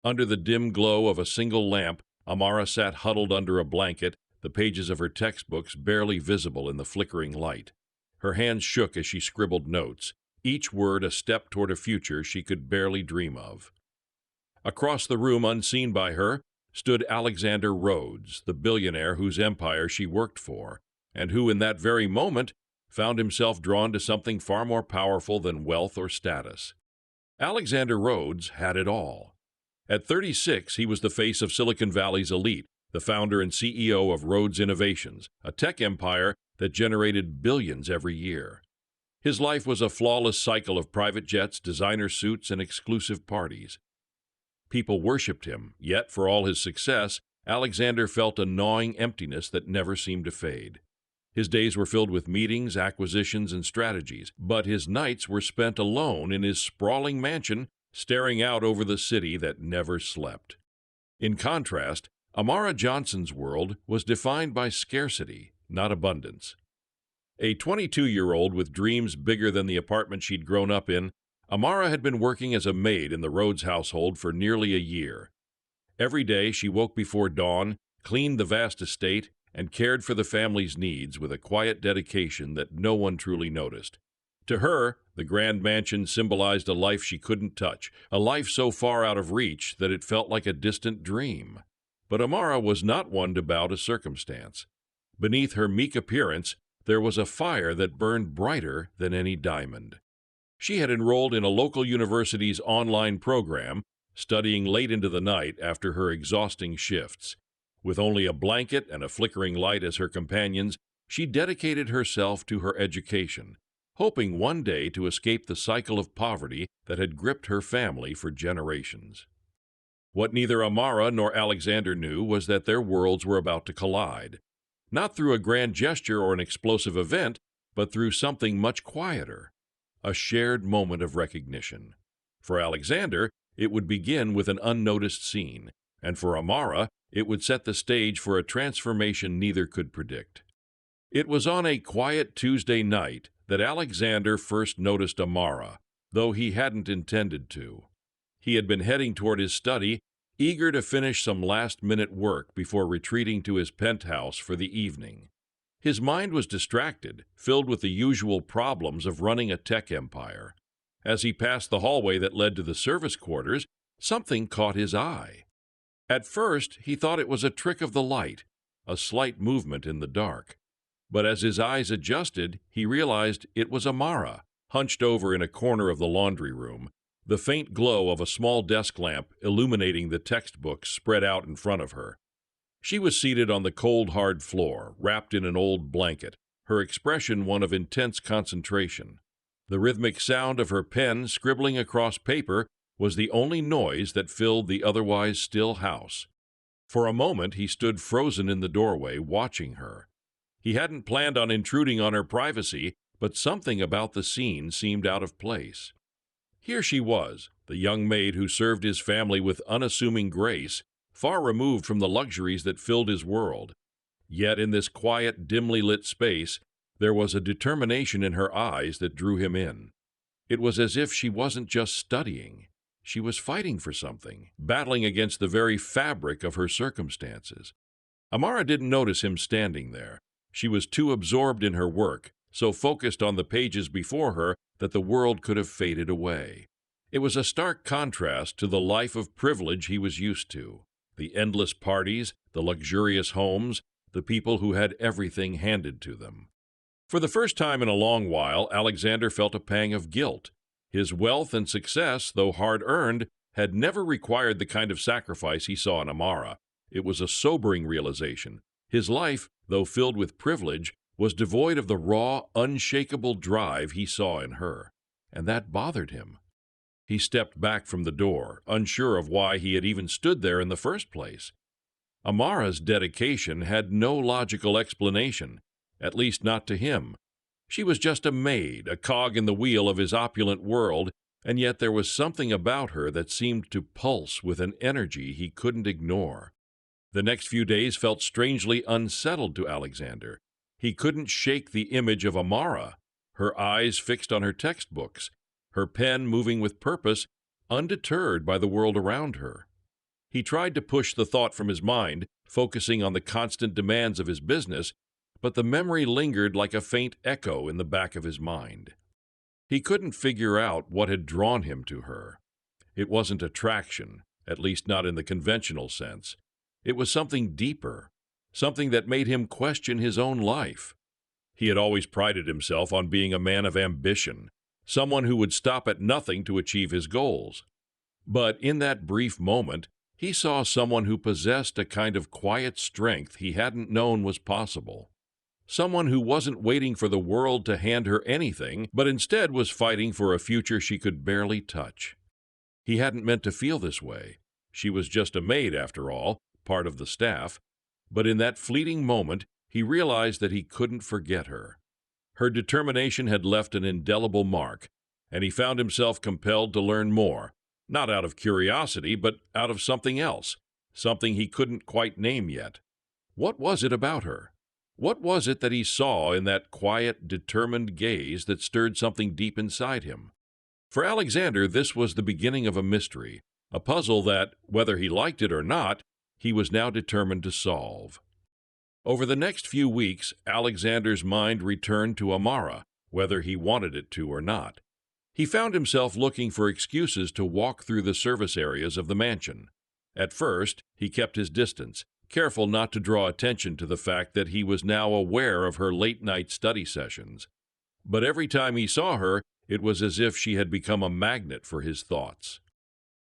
Under the dim glow of a single lamp, Amara sat huddled under a blanket, the pages of her textbooks barely visible in the flickering light. Her hands shook as she scribbled notes, each word a step toward a future she could barely dream of. Across the room, unseen by her, stood Alexander Rhodes, the billionaire whose empire she worked for, and who, in that very moment, found himself drawn to something far more powerful than wealth or status. Alexander Rhodes had it all. At 36, he was the face of Silicon Valley's elite, the founder and CEO of Rhodes Innovations, a tech empire that generated billions every year. His life was a flawless cycle of private jets, designer suits, and exclusive parties. People worshipped him, yet for all his success, Alexander felt a gnawing emptiness that never seemed to fade. His days were filled with meetings, acquisitions, and strategies, but his nights were spent alone in his sprawling mansion, staring out over the city that never slept. In contrast, Amara Johnson's world was defined by scarcity, not abundance. A 22-year-old with dreams bigger than the apartment she'd grown up in, Amara had been working as a maid in the Rhodes household for nearly a year. Every day she woke before dawn, cleaned the vast estate, and cared for the family's needs with a quiet dedication that no one truly noticed. To her, the grand mansion symbolized a life she couldn't touch, a life so far out of reach that it felt like a distant dream. But Amara was not one to bow to circumstance. Beneath her meek appearance, there was a fire that burned brighter than any diamond. She had enrolled in a local university's online program, studying late into the night after her exhausting shifts. With only a blanket and a flickering light as her companions, she dedicated herself to her education, hoping one day to escape the cycle of poverty that had gripped her family for generations. What neither Amara nor Alexander knew was that their worlds were about to collide, not through a grand gesture or an explosive event, but through something much quieter, a shared moment of recognition. For Alexander, it would begin with an unnoticed scene, and for Amara, it would set the stage for a transformation neither could predict. It was on a quiet Tuesday night that Alexander first noticed Amara, though he hadn't intended to. He had been heading toward his study, eager to finish some last-minute work before retreating to his penthouse for the evening. His mind was distracted, filled with the usual problems of running a tech empire. As he passed the hallway that led to the service quarters, something caught his eye. At first, he thought it was a trick of the light, a slight movement in the dark. But as his eyes adjusted, he realized it was Amara, hunched over in a corner of the laundry room, the faint glow of a small desk lamp illuminating the textbooks spread out in front of her. She was seated on the cold, hard floor, wrapped in an old blanket, her expression one of intense concentration. The rhythmic sound of her pen scribbling across paper was the only noise that filled the otherwise still house. For a moment he stood frozen in the doorway, watching her. He hadn't planned on intruding on her privacy, but something about the scene seemed out of place. Here she was, the young maid who served his family with unassuming grace, far removed from the luxuries that filled his world. Yet in this quiet, dimly lit space, there was a determination in her eyes that drew him in. It was as if she wasn't just studying. She was fighting for something, battling against the very fabric of her circumstances. Amara didn't notice him standing there. She was too absorbed in her work, so focused on the pages before her that the world could have faded away. It was a stark contrast to the life of privilege he was used to, the endless parties, the luxurious homes, the people who had everything handed to them. For the first time in a long while, Alexander felt a pang of guilt. His wealth and success, though hard-earned, had never required the kind of sacrifice he saw in Amara. It was a sobering realization. His life, though filled with privilege, was devoid of the raw, unshakable drive he saw in her, and that bothered him. He stepped back from the door, unsure of why he had even stood there in the first place. Amara's dedication had no logical explanation, at least not to him. She was just a maid, a cog in the wheel of his opulent world, and yet there was something about her that seemed to pulse with an energy he couldn't ignore. The next few days felt strangely unsettled to Alexander. He couldn't shake the image of Amara, her eyes fixed on her textbooks, her pen moving with purpose, undeterred by the world around her. He tried to push the thought from his mind, focusing on the constant demands of his business, but the memory lingered like a faint echo in the back of his mind. He couldn't figure out what had drawn him to her. It wasn't attraction, at least not in the conventional sense. It was something deeper, something that made him question his own life. He had always prided himself on being a man of ambition, someone who would stop at nothing to achieve his goals. But in that brief moment, he saw someone who possessed a kind of quiet strength he hadn't known was possible. Someone who wasn't waiting for the world to hand her anything, but instead was fighting for a future she could barely touch. He hadn't meant to feel this way. She was just a maid, after all, part of the staff. But in that fleeting moment, he realized that he couldn't forget her. Her determination had left an indelible mark, and he found himself compelled to learn more, not out of curiosity, but out of something else, something he couldn't quite name yet. What was it about her? What was it that he saw in that quiet, determined gaze that stirred something deep inside him? For Alexander, this was the beginning of a mystery, a puzzle that, whether he liked it or not, he was now determined to solve. Over the next few weeks, Alexander's mind returned to Amara, whether he wanted it to or not. He found himself looking for excuses to walk through the service areas of the mansion. At first, he kept his distance, careful not to draw attention to the fact that he was now aware of her late-night study sessions. But every time he saw her, it was as if she had become a magnet for his thoughts.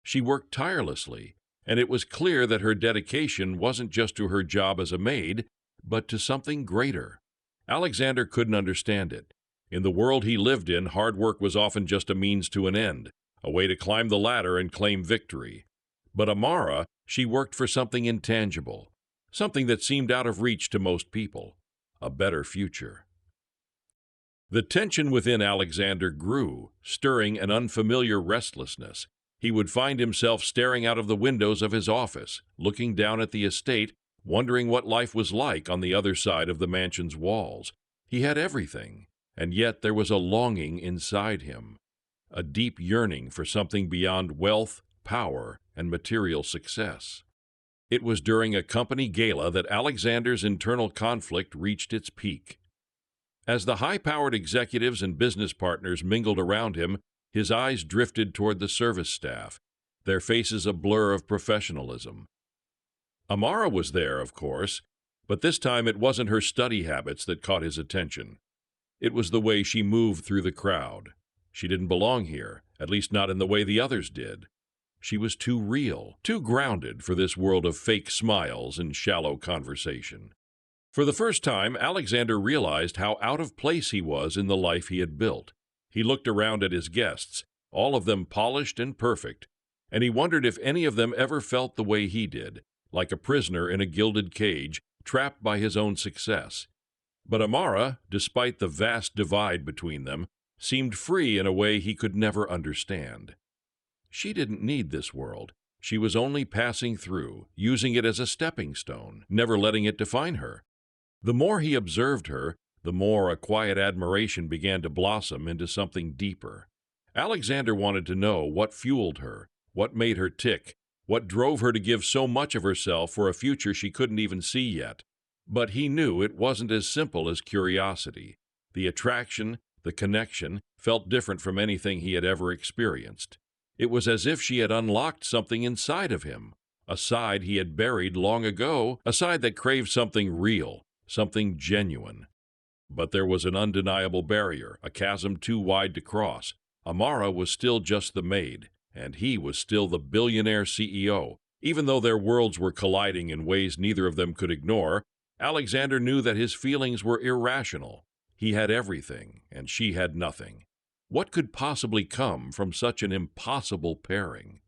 She worked tirelessly, and it was clear that her dedication wasn't just to her job as a maid, but to something greater. Alexander couldn't understand it. In the world he lived in, hard work was often just a means to an end, a way to climb the ladder and claim victory. But Amara, she worked for something intangible, something that seemed out of reach to most people, a better future. The tension within Alexander grew, stirring an unfamiliar restlessness. He would find himself staring out of the windows of his office, looking down at the estate, wondering what life was like on the other side of the mansion's walls. He had everything, and yet there was a longing inside him, a deep yearning for something beyond wealth, power, and material success. It was during a company gala that Alexander's internal conflict reached its peak. As the high-powered executives and business partners mingled around him, his eyes drifted toward the service staff, their faces a blur of professionalism. Amara was there, of course, but this time it wasn't her study habits that caught his attention. It was the way she moved through the crowd. She didn't belong here, at least not in the way the others did. She was too real, too grounded for this world of fake smiles and shallow conversation. For the first time, Alexander realized how out of place he was in the life he had built. He looked around at his guests, all of them polished and perfect, and he wondered if any of them ever felt the way he did, like a prisoner in a gilded cage, trapped by his own success. But Amara, despite the vast divide between them, seemed free in a way he could never understand. She didn't need this world. She was only passing through, using it as a stepping stone, never letting it define her. The more he observed her, the more a quiet admiration began to blossom into something deeper. Alexander wanted to know what fueled her, what made her tick, what drove her to give so much of herself for a future she couldn't even see yet. But he knew it wasn't as simple as curiosity. The attraction, the connection, felt different from anything he had ever experienced. It was as if she had unlocked something inside of him, a side he had buried long ago, a side that craved something real, something genuine. But there was an undeniable barrier, a chasm too wide to cross. Amara was still just the maid, and he was still the billionaire CEO. Even though their worlds were colliding in ways neither of them could ignore, Alexander knew that his feelings were irrational. He had everything, and she had nothing. What could possibly come from such an impossible pairing?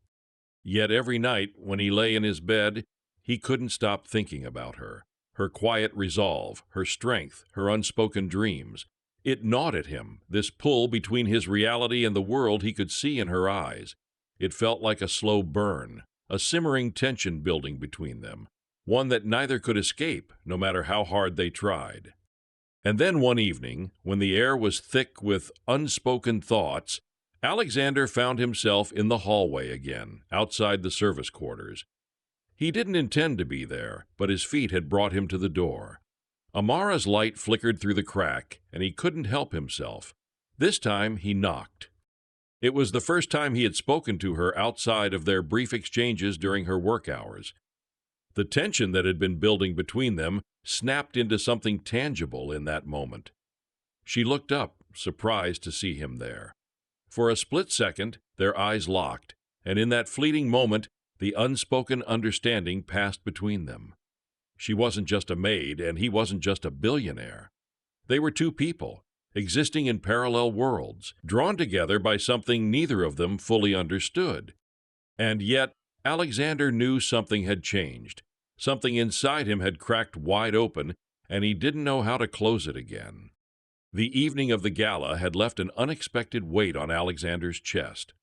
Yet every night, when he lay in his bed, he couldn't stop thinking about her. Her quiet resolve, her strength, her unspoken dreams. It gnawed at him, this pull between his reality and the world he could see in her eyes. It felt like a slow burn, a simmering tension building between them, one that neither could escape, no matter how hard they tried. And then one evening, when the air was thick with unspoken thoughts, Alexander found himself in the hallway again, outside the service quarters. He didn't intend to be there, but his feet had brought him to the door. Amara's light flickered through the crack, and he couldn't help himself. This time he knocked. It was the first time he had spoken to her outside of their brief exchanges during her work hours. The tension that had been building between them snapped into something tangible in that moment. She looked up, surprised to see him there. For a split second, their eyes locked, and in that fleeting moment, the unspoken understanding passed between them. She wasn't just a maid, and he wasn't just a billionaire. They were two people, existing in parallel worlds, drawn together by something neither of them fully understood. And yet, Alexander knew something had changed. Something inside him had cracked wide open, and he didn't know how to close it again. The evening of the gala had left an unexpected weight on Alexander's chest.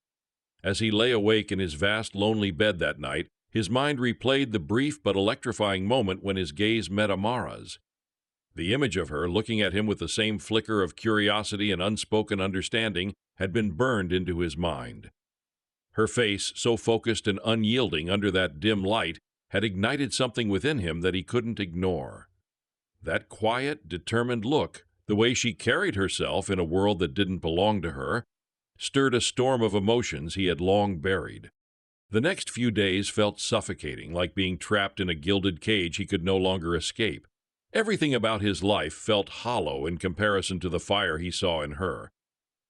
As he lay awake in his vast, lonely bed that night, his mind replayed the brief but electrifying moment when his gaze met Amara's. The image of her looking at him with the same flicker of curiosity and unspoken understanding had been burned into his mind. Her face, so focused and unyielding under that dim light, had ignited something within him that he couldn't ignore. That quiet, determined look, the way she carried herself in a world that didn't belong to her, stirred a storm of emotions he had long buried. The next few days felt suffocating, like being trapped in a gilded cage he could no longer escape. Everything about his life felt hollow in comparison to the fire he saw in her.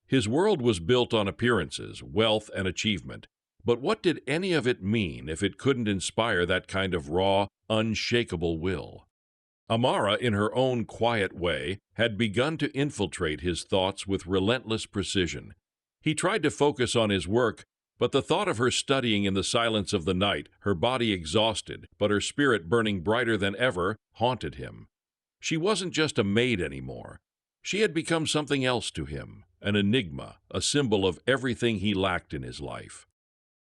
His world was built on appearances, wealth, and achievement. But what did any of it mean if it couldn't inspire that kind of raw, unshakable will? Amara, in her own quiet way, had begun to infiltrate his thoughts with relentless precision. He tried to focus on his work, but the thought of her studying in the silence of the night, her body exhausted, but her spirit burning brighter than ever, haunted him. She wasn't just a maid anymore. She had become something else to him, an enigma, a symbol of everything he lacked in his life.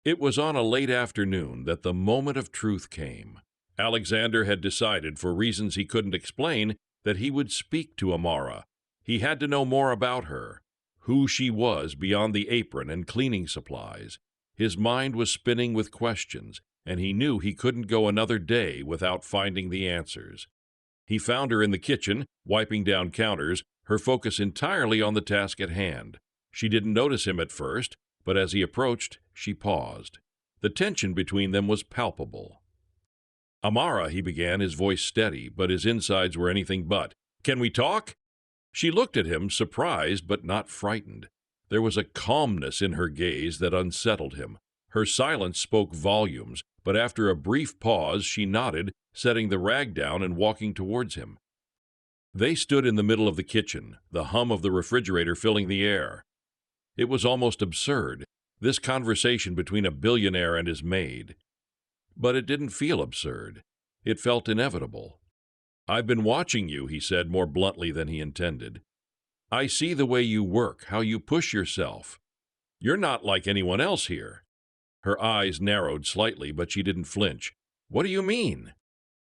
It was on a late afternoon that the moment of truth came. Alexander had decided, for reasons he couldn't explain, that he would speak to Amara. He had to know more about her, who she was beyond the apron and cleaning supplies. His mind was spinning with questions, and he knew he couldn't go another day without finding the answers. He found her in the kitchen, wiping down counters, her focus entirely on the task at hand. She didn't notice him at first, but as he approached, she paused. The tension between them was palpable. "Amara," he began, his voice steady, but his insides were anything but. "Can we talk?" She looked at him, surprised but not frightened. There was a calmness in her gaze that unsettled him. Her silence spoke volumes, but after a brief pause she nodded, setting the rag down and walking towards him. They stood in the middle of the kitchen, the hum of the refrigerator filling the air. It was almost absurd, this conversation between a billionaire and his maid. But it didn't feel absurd. It felt inevitable. "I've been watching you," he said more bluntly than he intended. "I see the way you work, how you push yourself. You're not like anyone else here." Her eyes narrowed slightly, but she didn't flinch. "What do you mean?"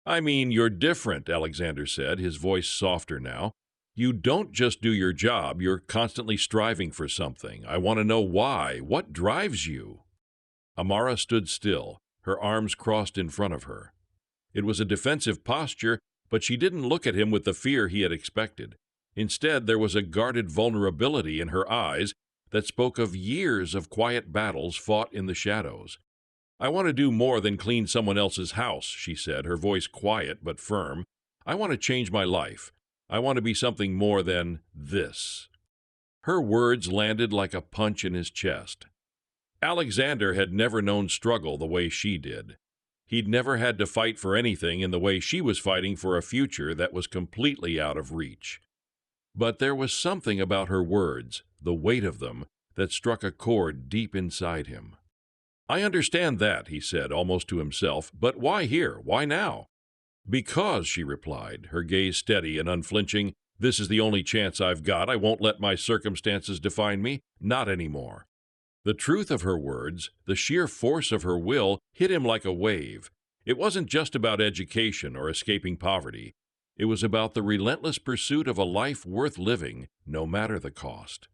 "I mean, you're different," Alexander said, his voice softer now. "You don't just do your job, you're constantly striving for something. I want to know why. What drives you?" Amara stood still, her arms crossed in front of her. It was a defensive posture, but she didn't look at him with the fear he had expected. Instead, there was a guarded vulnerability in her eyes that spoke of years of quiet battles fought in the shadows. "I want to do more than clean someone else's house," she said, her voice quiet but firm. "I want to change my life. I want to be something more than this." Her words landed like a punch in his chest. Alexander had never known struggle the way she did. He'd never had to fight for anything in the way she was fighting for a future that was completely out of reach. But there was something about her words, the weight of them, that struck a chord deep inside him. "I understand that," he said, almost to himself, "but why here? Why now?" "Because," she replied, her gaze steady and unflinching, "this is the only chance I've got. I won't let my circumstances define me. Not anymore." The truth of her words, the sheer force of her will, hit him like a wave. It wasn't just about education or escaping poverty. It was about the relentless pursuit of a life worth living, no matter the cost.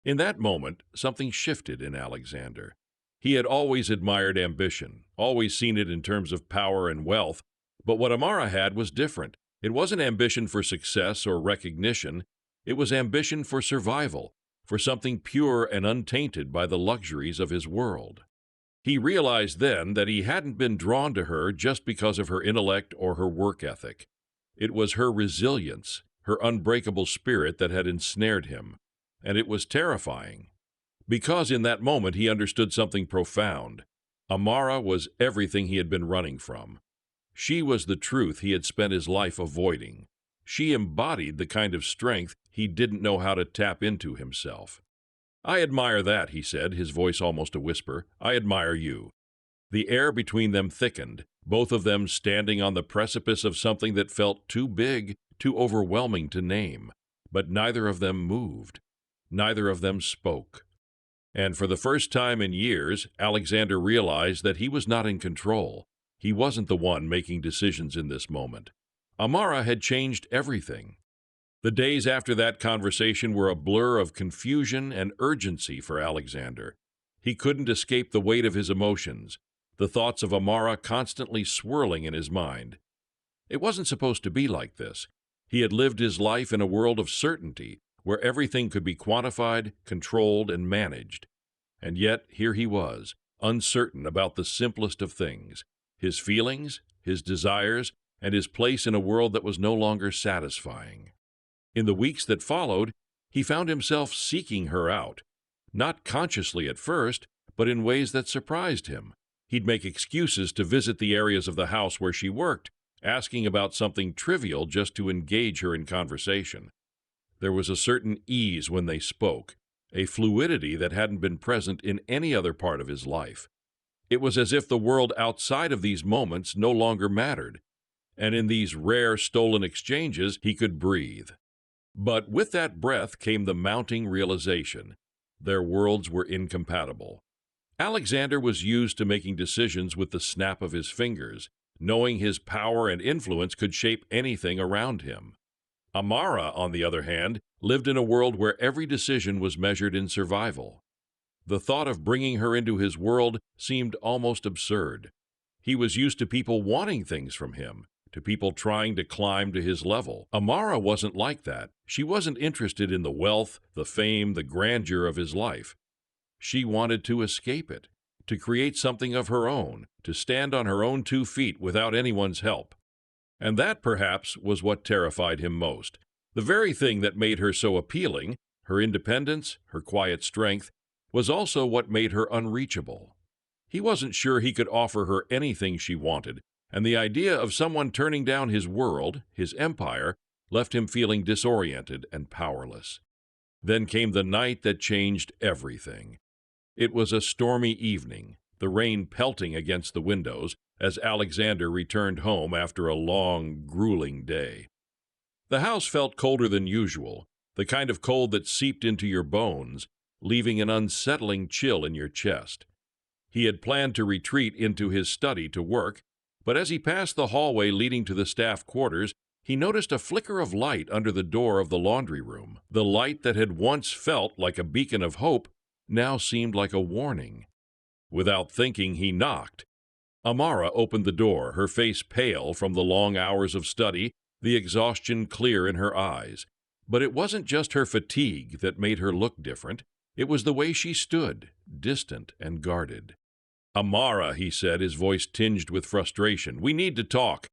In that moment, something shifted in Alexander. He had always admired ambition, always seen it in terms of power and wealth, but what Amara had was different. It wasn't ambition for success or recognition, it was ambition for survival, for something pure and untainted by the luxuries of his world. He realized then that he hadn't been drawn to her just because of her intellect or her work ethic. It was her resilience, her unbreakable spirit that had ensnared him, and it was terrifying. Because in that moment he understood something profound. Amara was everything he had been running from. She was the truth he had spent his life avoiding. She embodied the kind of strength he didn't know how to tap into himself. "I admire that," he said, his voice almost a whisper. "I admire you." The air between them thickened, both of them standing on the precipice of something that felt too big, too overwhelming to name. But neither of them moved. Neither of them spoke. And for the first time in years, Alexander realized that he was not in control. He wasn't the one making decisions in this moment. Amara had changed everything. The days after that conversation were a blur of confusion and urgency for Alexander. He couldn't escape the weight of his emotions, the thoughts of Amara constantly swirling in his mind. It wasn't supposed to be like this. He had lived his life in a world of certainty, where everything could be quantified, controlled, and managed. And yet here he was, uncertain about the simplest of things, his feelings, his desires, and his place in a world that was no longer satisfying. In the weeks that followed, he found himself seeking her out, not consciously at first, but in ways that surprised him. He'd make excuses to visit the areas of the house where she worked, asking about something trivial just to engage her in conversation. There was a certain ease when they spoke, a fluidity that hadn't been present in any other part of his life. It was as if the world outside of these moments no longer mattered, and in these rare stolen exchanges he could breathe. But with that breath came the mounting realization. Their worlds were incompatible. Alexander was used to making decisions with the snap of his fingers, knowing his power and influence could shape anything around him. Amara, on the other hand, lived in a world where every decision was measured in survival. The thought of bringing her into his world seemed almost absurd. He was used to people wanting things from him, to people trying to climb to his level. Amara wasn't like that. She wasn't interested in the wealth, the fame, the grandeur of his life. She wanted to escape it, to create something of her own, to stand on her own 2 feet without anyone's help. And that, perhaps, was what terrified him most. The very thing that made her so appealing, her independence, her quiet strength, was also what made her unreachable. He wasn't sure he could offer her anything she wanted, and the idea of someone turning down his world, his empire, left him feeling disoriented and powerless. Then came the night that changed everything. It was a stormy evening, the rain pelting against the windows as Alexander returned home after a long, grueling day. The house felt colder than usual, the kind of cold that seeped into your bones, leaving an unsettling chill in your chest. He had planned to retreat into his study to work, but as he passed the hallway leading to the staff quarters, he noticed a flicker of light under the door of the laundry room. The light that had once felt like a beacon of hope now seemed like a warning. Without thinking, he knocked. Amara opened the door, her face pale from the long hours of study, the exhaustion clear in her eyes. But it wasn't just her fatigue that made her look different. It was the way she stood, distant and guarded. "Amara," he said, his voice tinged with frustration, "we need to talk."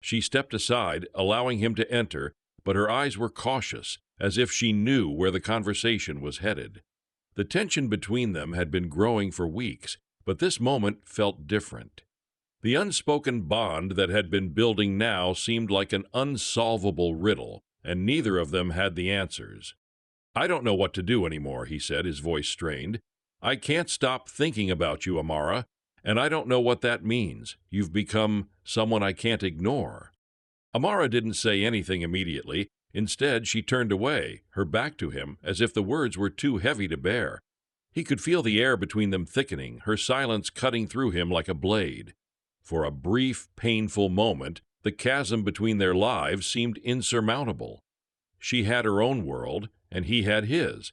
She stepped aside, allowing him to enter, but her eyes were cautious, as if she knew where the conversation was headed. The tension between them had been growing for weeks, but this moment felt different. The unspoken bond that had been building now seemed like an unsolvable riddle, and neither of them had the answers. "I don't know what to do anymore," he said, his voice strained. "I can't stop thinking about you, Amara, and I don't know what that means. You've become someone I can't ignore." Amara didn't say anything immediately. Instead, she turned away, her back to him, as if the words were too heavy to bear. He could feel the air between them thickening, her silence cutting through him like a blade. For a brief, painful moment, the chasm between their lives seemed insurmountable. She had her own world, and he had his.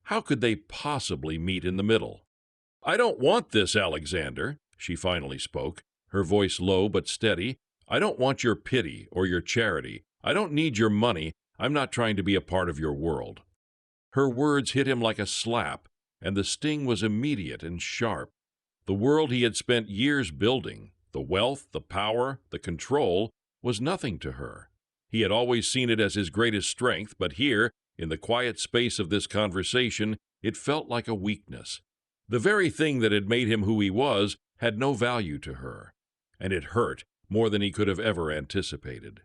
How could they possibly meet in the middle? I don't want this, Alexander, she finally spoke, her voice low but steady. I don't want your pity or your charity. I don't need your money. I'm not trying to be a part of your world. Her words hit him like a slap, and the sting was immediate and sharp. The world he had spent years building, the wealth, the power, the control, was nothing to her. He had always seen it as his greatest strength, but here, in the quiet space of this conversation, it felt like a weakness. The very thing that had made him who he was had no value to her, and it hurt more than he could have ever anticipated.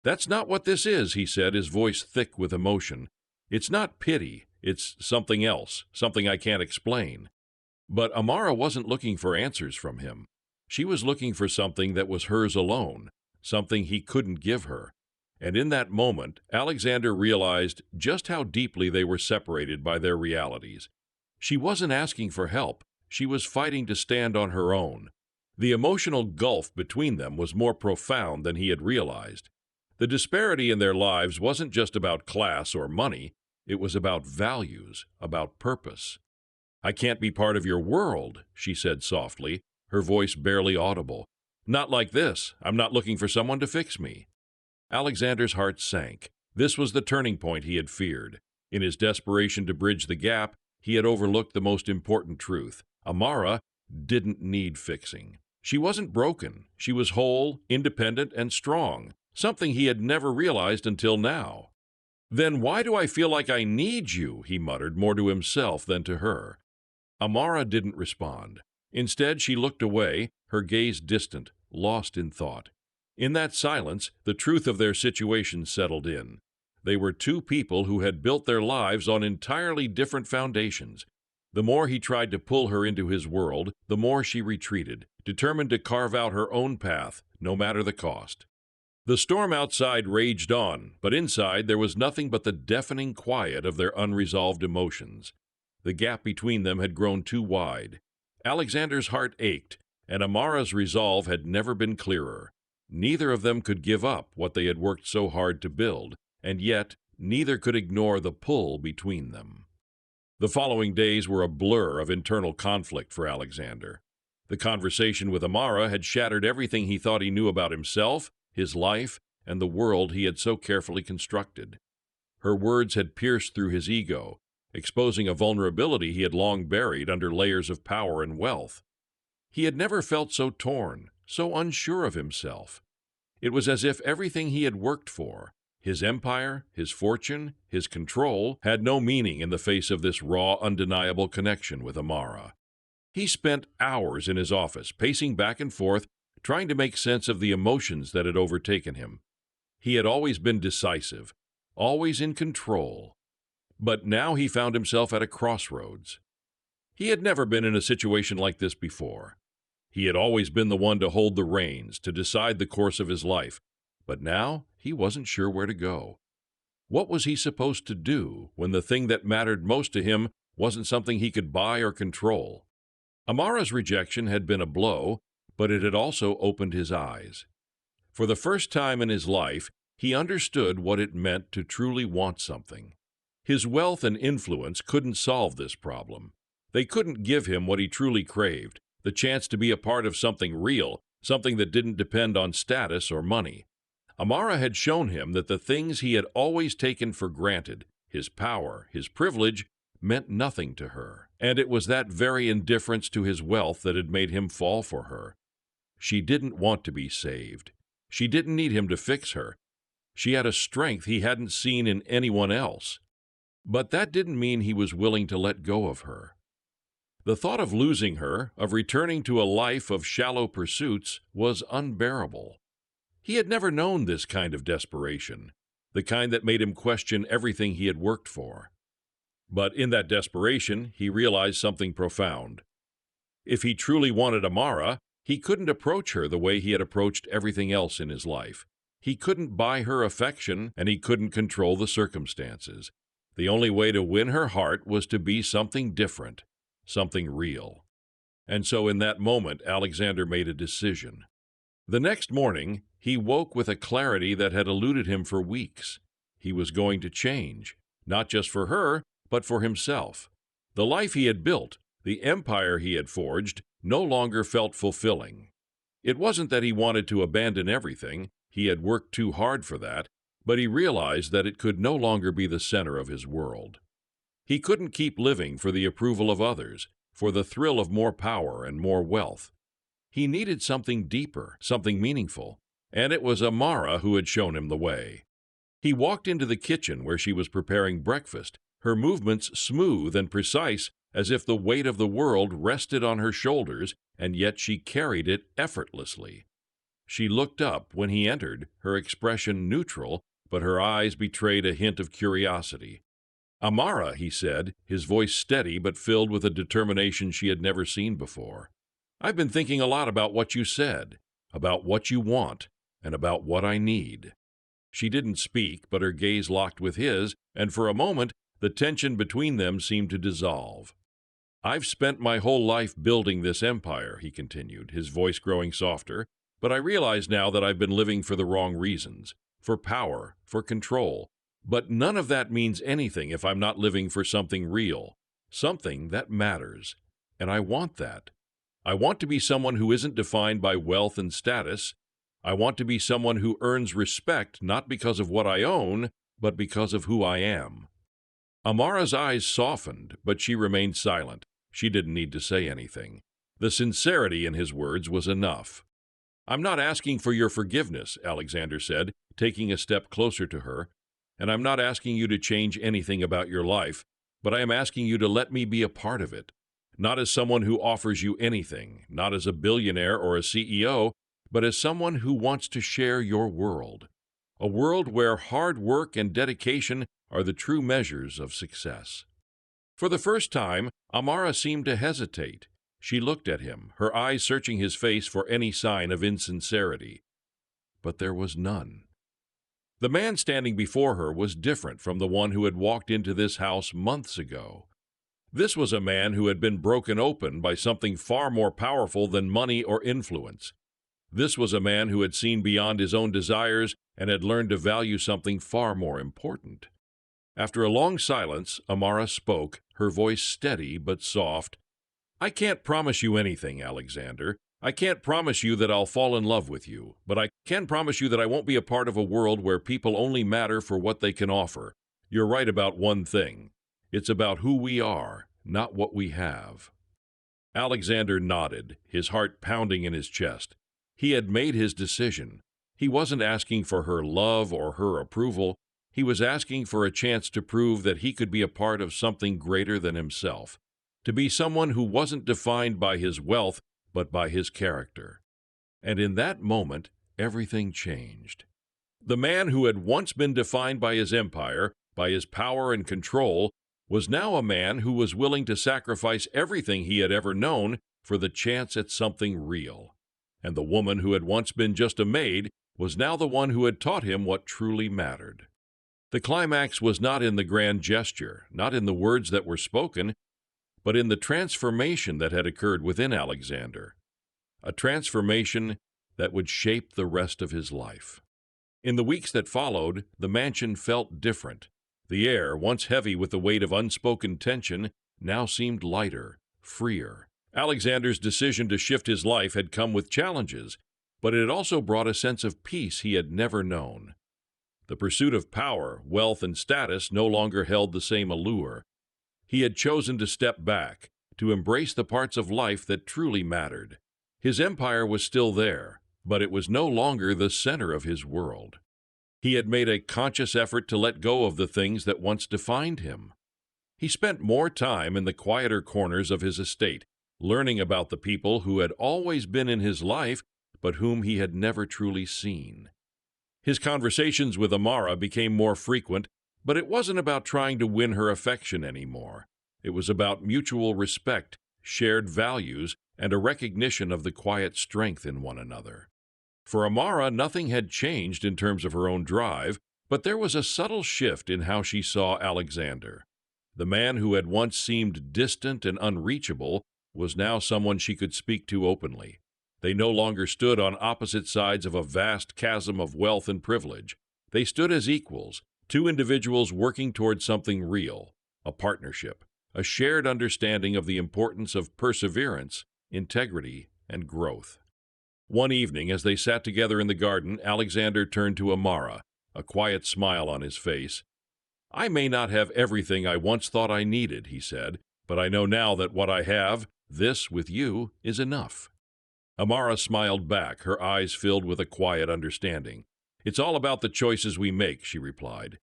That's not what this is, he said, his voice thick with emotion. It's not pity, it's something else, something I can't explain. But Amara wasn't looking for answers from him. She was looking for something that was hers alone, something he couldn't give her. And in that moment, Alexander realized just how deeply they were separated by their realities. She wasn't asking for help. She was fighting to stand on her own. The emotional gulf between them was more profound than he had realized. The disparity in their lives wasn't just about class or money. It was about values, about purpose. I can't be part of your world, she said softly, her voice barely audible. Not like this. I'm not looking for someone to fix me. Alexander's heart sank. This was the turning point he had feared. In his desperation to bridge the gap, he had overlooked the most important truth. Amara didn't need fixing. She wasn't broken. She was whole, independent, and strong, something he had never realized until now. Then why do I feel like I need you? He muttered, more to himself than to her. Amara didn't respond. Instead, she looked away, her gaze distant, lost in thought. In that silence, the truth of their situation settled in. They were two people who had built their lives on entirely different foundations. The more he tried to pull her into his world, the more she retreated, determined to carve out her own path, no matter the cost. The storm outside raged on, but inside there was nothing but the deafening quiet of their unresolved emotions. The gap between them had grown too wide. Alexander's heart ached, and Amara's resolve had never been clearer. Neither of them could give up what they had worked so hard to build, and yet neither could ignore the pull between them. The following days were a blur of internal conflict for Alexander. The conversation with Amara had shattered everything he thought he knew about himself, his life, and the world he had so carefully constructed. Her words had pierced through his ego, exposing a vulnerability he had long buried under layers of power and wealth. He had never felt so torn, so unsure of himself. It was as if everything he had worked for, his empire, his fortune, his control, had no meaning in the face of this raw, undeniable connection with Amara. He spent hours in his office, pacing back and forth, trying to make sense of the emotions that had overtaken him. He had always been decisive, always in control. But now he found himself at a crossroads. He had never been in a situation like this before. He had always been the one to hold the reins, to decide the course of his life. But now he wasn't sure where to go. What was he supposed to do when the thing that mattered most to him wasn't something he could buy or control? Amara's rejection had been a blow, but it had also opened his eyes. For the first time in his life, he understood what it meant to truly want something. His wealth and influence couldn't solve this problem. They couldn't give him what he truly craved, the chance to be a part of something real, something that didn't depend on status or money. Amara had shown him that the things he had always taken for granted, his power, his privilege, meant nothing to her. And it was that very indifference to his wealth that had made him fall for her. She didn't want to be saved. She didn't need him to fix her. She had a strength he hadn't seen in anyone else. But that didn't mean he was willing to let go of her. The thought of losing her, of returning to a life of shallow pursuits, was unbearable. He had never known this kind of desperation, the kind that made him question everything he had worked for. But in that desperation, he realized something profound. If he truly wanted Amara, he couldn't approach her the way he had approached everything else in his life. He couldn't buy her affection, and he couldn't control the circumstances. The only way to win her heart was to be something different, something real. And so in that moment, Alexander made a decision. The next morning, he woke with a clarity that had eluded him for weeks. He was going to change, not just for her, but for himself. The life he had built, The empire he had forged no longer felt fulfilling. It wasn't that he wanted to abandon everything, he had worked too hard for that, but he realized that it could no longer be the center of his world. He couldn't keep living for the approval of others, for the thrill of more power and more wealth. He needed something deeper, something meaningful, and it was Amara who had shown him the way. He walked into the kitchen where she was preparing breakfast, her movements smooth and precise as if the weight of the world rested on her shoulders, and yet she carried it effortlessly. She looked up when he entered, her expression neutral, but her eyes betrayed a hint of curiosity. "Amara," he said, his voice steady but filled with a determination she had never seen before. "I've been thinking a lot about what you said, about what you want, and about what I need." She didn't speak, but her gaze locked with his, and for a moment the tension between them seemed to dissolve. "I've spent my whole life building this empire," he continued, his voice growing softer, "but I realize now that I've been living for the wrong reasons, for power, for control. But none of that means anything if I'm not living for something real, something that matters. And I want that. I want to be someone who isn't defined by wealth and status. I want to be someone who earns respect not because of what I own, but because of who I am." Amara's eyes softened, but she remained silent. She didn't need to say anything. The sincerity in his words was enough. "I'm not asking for your forgiveness," Alexander said, taking a step closer to her, "and I'm not asking you to change anything about your life, but I am asking you to let me be a part of it. Not as someone who offers you anything, not as a billionaire or a CEO, but as someone who wants to share your world. A world where hard work and dedication are the true measures of success." For the first time, Amara seemed to hesitate. She looked at him, her eyes searching his face for any sign of insincerity. But there was none. The man standing before her was different from the one who had walked into this house months ago. This was a man who had been broken open by something far more powerful than money or influence. This was a man who had seen beyond his own desires and had learned to value something far more important. After a long silence, Amara spoke, her voice steady but soft. "I can't promise you anything, Alexander. I can't promise you that I'll fall in love with you, but I can promise you that I won't be a part of a world where people only matter for what they can offer. You're right about one thing. It's about who we are, not what we have." Alexander nodded, his heart pounding in his chest. He had made his decision. He wasn't asking for her love or her approval. He was asking for a chance to prove that he could be a part of something greater than himself, to be someone who wasn't defined by his wealth, but by his character. And in that moment, everything changed. The man who had once been defined by his empire, by his power and control, was now a man who was willing to sacrifice everything he had ever known for the chance at something real. And the woman who had once been just a maid was now the one who had taught him what truly mattered. The climax was not in the grand gesture, not in the words that were spoken, but in the transformation that had occurred within Alexander, a transformation that would shape the rest of his life. In the weeks that followed, the mansion felt different. The air, once heavy with the weight of unspoken tension, now seemed lighter, freer. Alexander's decision to shift his life had come with challenges, but it had also brought a sense of peace he had never known. The pursuit of power, wealth, and status no longer held the same allure. He had chosen to step back, to embrace the parts of life that truly mattered. His empire was still there, but it was no longer the center of his world. He had made a conscious effort to let go of the things that once defined him. He spent more time in the quieter corners of his estate, learning about the people who had always been in his life, but whom he had never truly seen. His conversations with Amara became more frequent, but it wasn't about trying to win her affection anymore. It was about mutual respect, shared values, and a recognition of the quiet strength in one another. For Amara, nothing had changed in terms of her own drive, but there was a subtle shift in how she saw Alexander. The man who had once seemed distant and unreachable was now someone she could speak to openly. They no longer stood on opposite sides of a vast chasm of wealth and privilege. They stood as equals, two individuals working toward something real, a partnership, a shared understanding of the importance of perseverance, integrity, and growth. One evening, as they sat together in the garden, Alexander turned to Amara, a quiet smile on his face. "I may not have everything I once thought I needed," he said, "but I know now that what I have, this with you, is enough." Amara smiled back, her eyes filled with a quiet understanding. "It's all about the choices we make," she replied.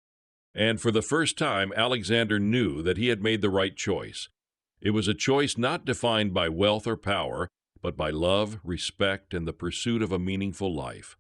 And for the first time, Alexander knew that he had made the right choice. It was a choice not defined by wealth or power, but by love, respect, and the pursuit of a meaningful life.